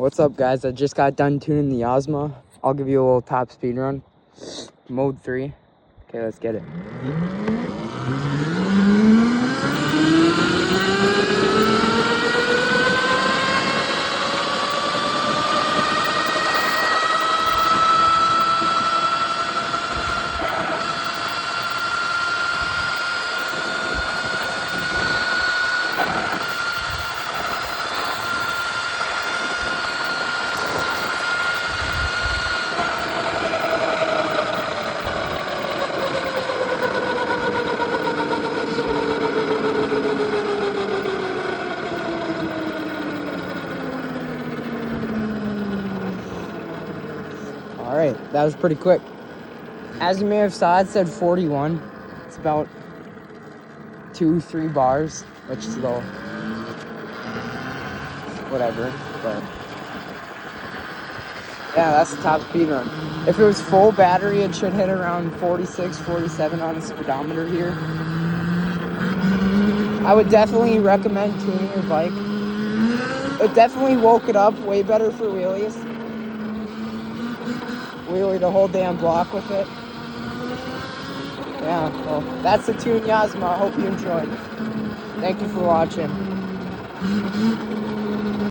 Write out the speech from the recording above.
What's up, guys? I just got done tuning the Yozma. I'll give you a little top speed run. Mode 3. Okay, let's get it. Alright, that was pretty quick. As you may have saw, it said 41. It's about 2-3 bars, which is low. Whatever, but yeah, that's the top speed run. If it was full battery, it should hit around 46, 47 on the speedometer here. I would definitely recommend tuning your bike. It definitely woke it up way better for wheelies. Wheelie the whole damn block with it. Yeah, well, that's the tune Yozma. I hope you enjoyed. Thank you for watching.